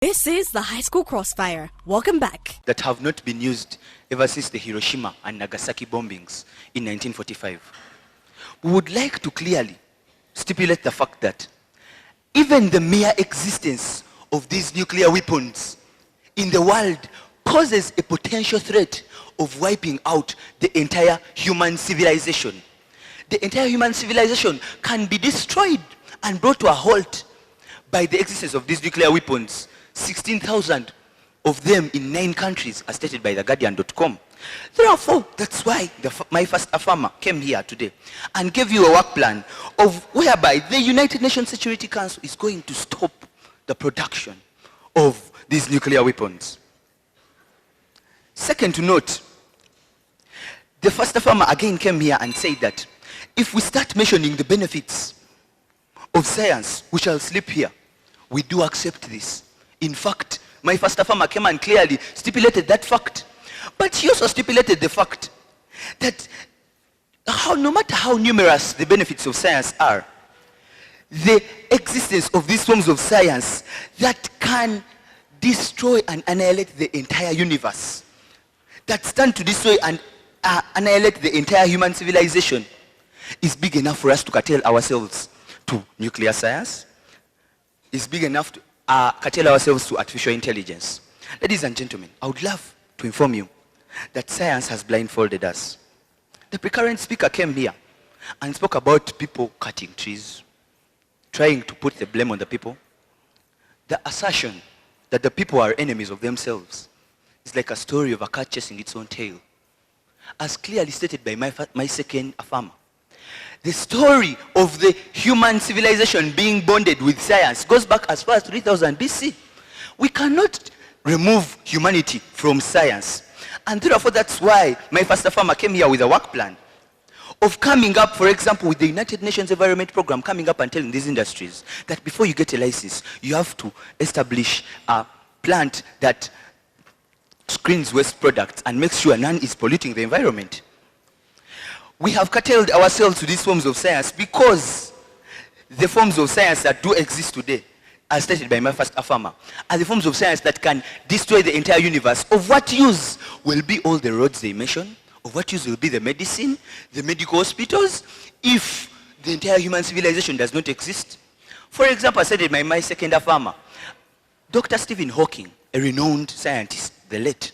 This is the High School Crossfire. Welcome back. That have not been used ever since the Hiroshima and Nagasaki bombings in 1945. We would like to clearly stipulate the fact that even the mere existence of these nuclear weapons in the world poses a potential threat of wiping out the entire human civilization. The entire human civilization can be destroyed and brought to a halt by the existence of these nuclear weapons. 16,000 of them in 9 countries, as stated by theguardian.com. Therefore, that's why my first farmer came here today and gave you a work plan of whereby the United Nations Security Council is going to stop the production of these nuclear weapons. Second to note, the first farmer again came here and said that if we start mentioning the benefits of science, we shall sleep here. We do accept this. In fact, my first farmer came and clearly stipulated that fact. But he also stipulated the fact that no matter how numerous the benefits of science are, the existence of these forms of science that can destroy and annihilate the entire universe, that stand to destroy and annihilate the entire human civilization, is big enough for us to curtail ourselves to nuclear science, is big enough to curtail ourselves to artificial intelligence. Ladies and gentlemen, I would love to inform you that science has blindfolded us. The precurrent speaker came here and spoke about people cutting trees, trying to put the blame on the people. The assertion that the people are enemies of themselves is like a story of a cat chasing its own tail. As clearly stated by my second farmer, the story of the human civilization being bonded with science goes back as far as 3000 BC. We cannot remove humanity from science. And therefore, that's why my first farmer came here with a work plan of coming up, for example, with the United Nations Environment Program, coming up and telling these industries that before you get a license, you have to establish a plant that screens waste products and makes sure none is polluting the environment. We have curtailed ourselves to these forms of science because the forms of science that do exist today, as stated by my first farmer, are the forms of science that can destroy the entire universe. Of what use will be all the roads they mention? Of what use will be the medicine, the medical hospitals, if the entire human civilization does not exist? For example, as stated by my second farmer, Dr. Stephen Hawking, a renowned scientist, the late,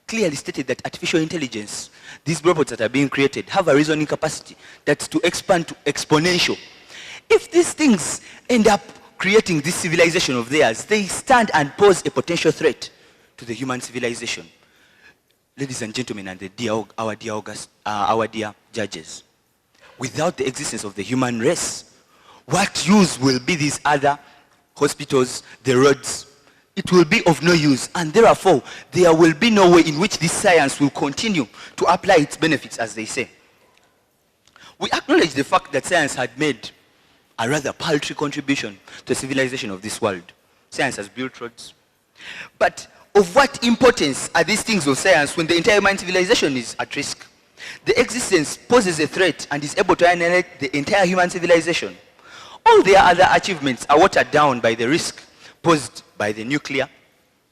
clearly stated that artificial intelligence, these robots that are being created, have a reasoning capacity that's to expand to exponential. If these things end up creating this civilization of theirs, they stand and pose a potential threat to the human civilization. Ladies and gentlemen, and our dear judges, without the existence of the human race, what use will be these other hospitals, the roads? It will be of no use, and therefore there will be no way in which this science will continue to apply its benefits, as they say. We acknowledge the fact that science had made a rather paltry contribution to the civilization of this world. Science has built roads. But of what importance are these things of science when the entire human civilization is at risk? The existence poses a threat and is able to annihilate the entire human civilization. All their other achievements are watered down by the risk posed by the nuclear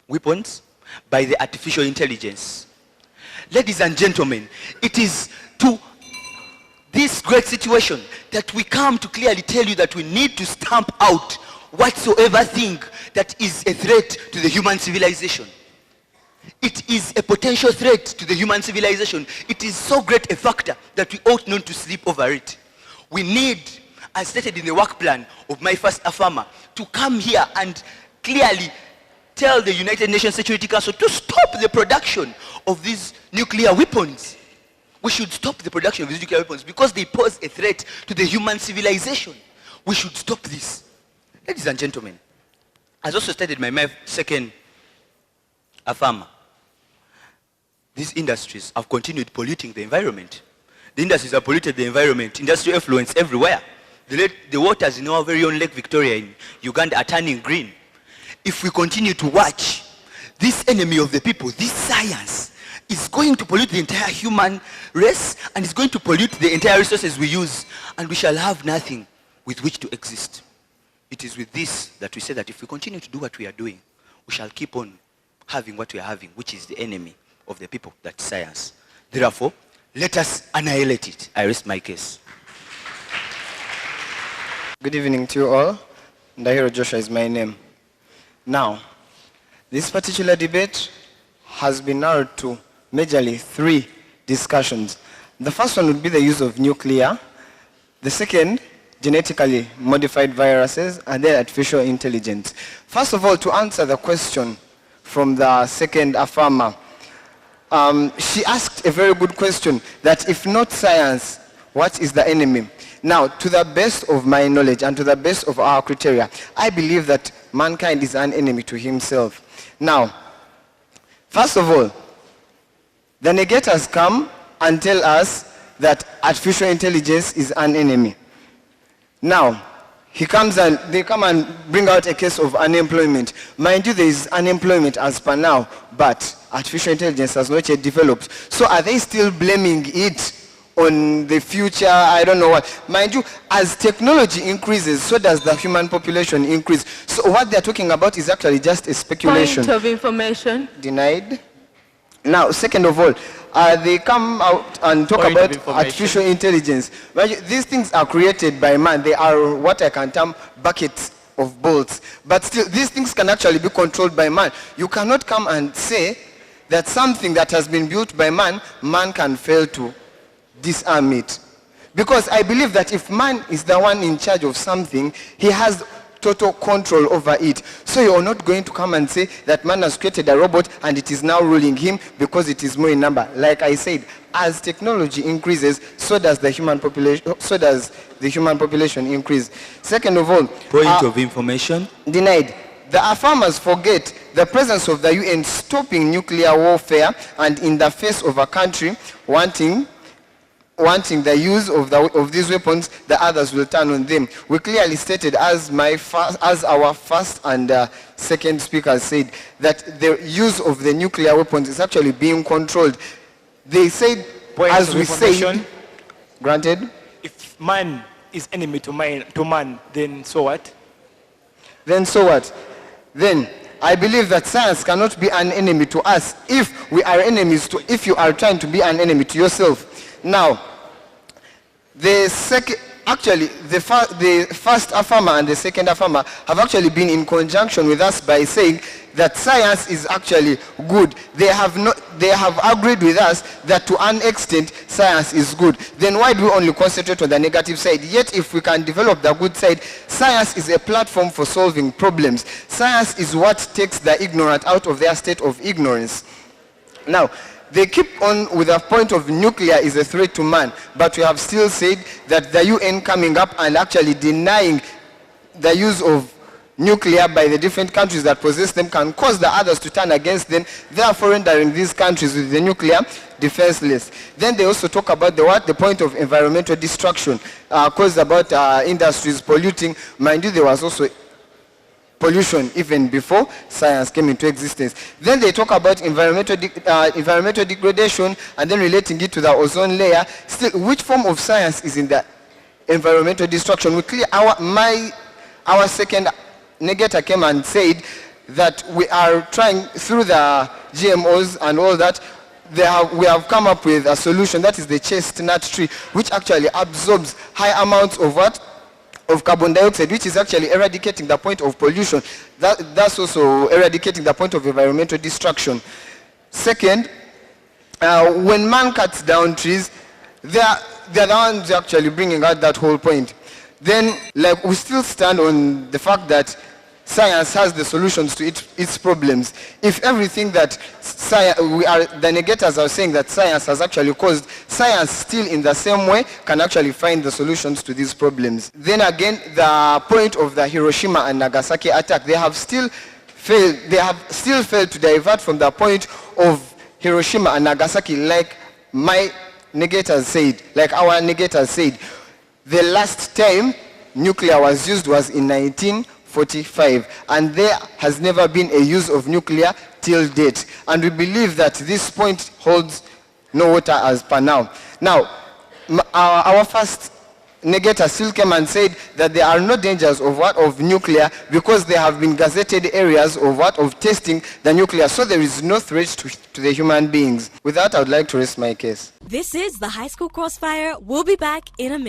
weapons, by the artificial intelligence. Ladies and gentlemen, it is to this great situation that we come to clearly tell you that we need to stamp out whatsoever thing that is a threat to the human civilization. It is a potential threat to the human civilization. It is so great a factor that we ought not to sleep over it. We need, as stated in the work plan of my first farmer, to come here and clearly tell the United Nations Security Council to stop the production of these nuclear weapons. We should stop the production of these nuclear weapons because they pose a threat to the human civilization. We should stop this. Ladies and gentlemen, as also stated by my second farmer, these industries have continued polluting the environment. The industries have polluted the environment. Industrial effluents everywhere. The waters in our very own Lake Victoria in Uganda are turning green. If we continue to watch, this enemy of the people, this science, is going to pollute the entire human race and is going to pollute the entire resources we use, and we shall have nothing with which to exist. It is with this that we say that if we continue to do what we are doing, we shall keep on having what we are having, which is the enemy of the people, that's science. Therefore, let us annihilate it. I rest my case. Good evening to you all. Ndahiro Joshua is my name. Now, this particular debate has been narrowed to majorly 3 discussions. The first one would be the use of nuclear. The second, genetically modified viruses, and then artificial intelligence. First of all, to answer the question from the second affirmer, she asked a very good question, that if not science, what is the enemy? Now, to the best of my knowledge and to the best of our criteria, I believe that mankind is an enemy to himself. Now, first of all, the negators come and tell us that artificial intelligence is an enemy. Now, they come and bring out a case of unemployment. Mind you, there is unemployment as per now, but artificial intelligence has not yet developed. So are they still blaming it on the future? I don't know what. Mind you, as technology increases, so does the human population increase. So what they're talking about is actually just a speculation. Point of information. Denied. Now, second of all, they come out and talk about artificial intelligence. These things are created by man. They are what I can term buckets of bolts. But still, these things can actually be controlled by man. You cannot come and say that something that has been built by man, man can fail to disarm it. Because I believe that if man is the one in charge of something, he has total control over it. So you are not going to come and say that man has created a robot and it is now ruling him because it is more in number. Like I said, as technology increases, so does the human population increase. Second of all, point of information. Denied. The affirmers forget the presence of the UN stopping nuclear warfare, and in the face of a country wanting the use of these weapons, the others will turn on them. We clearly stated, as our first and second speakers said, that the use of the nuclear weapons is actually being controlled. They said, as we say, granted. If man is enemy to man, then so what? Then so what? Then I believe that science cannot be an enemy to us if we are enemies to, if you are trying to be an enemy to yourself. Now, the first affirmer and the second affirmer have actually been in conjunction with us by saying that science is actually good. They have agreed with us that to an extent science is good. Then why do we only concentrate on the negative side? Yet if we can develop the good side, science is a platform for solving problems. Science is what takes the ignorant out of their state of ignorance. Now, they keep on with the point of nuclear is a threat to man, but we have still said that the UN coming up and actually denying the use of nuclear by the different countries that possess them can cause the others to turn against them, therefore rendering these countries with the nuclear defenseless. Then they also talk about the point of environmental destruction caused about industries polluting. Mind you, there was also pollution even before science came into existence. Then they talk about environmental degradation and then relating it to the ozone layer. Still, which form of science is in the environmental destruction? We clear our second negator came and said that we are trying through the GMOs and all that. We have come up with a solution, that is the chestnut tree, which actually absorbs high amounts of what? Of carbon dioxide, which is actually eradicating the point of pollution. That's also eradicating the point of environmental destruction. Second, when man cuts down trees, they're the ones actually bringing out that whole point. Then, like, we still stand on the fact that science has the solutions to its problems. If everything that the negators are saying that science has actually caused, science still in the same way can actually find the solutions to these problems. Then again, the point of the Hiroshima and Nagasaki attack, they have still failed to divert from the point of Hiroshima and Nagasaki, like my negators said, like our negators said. The last time nuclear was used was in 1945, and there has never been a use of nuclear till date. And we believe that this point holds no water as per now. Now, our first Negeta still came and said that there are no dangers of what of nuclear because there have been gazetted areas of what of testing the nuclear, so there is no threat to the human beings. With that, I would like to rest my case. This is the High School Crossfire. We'll be back in a minute.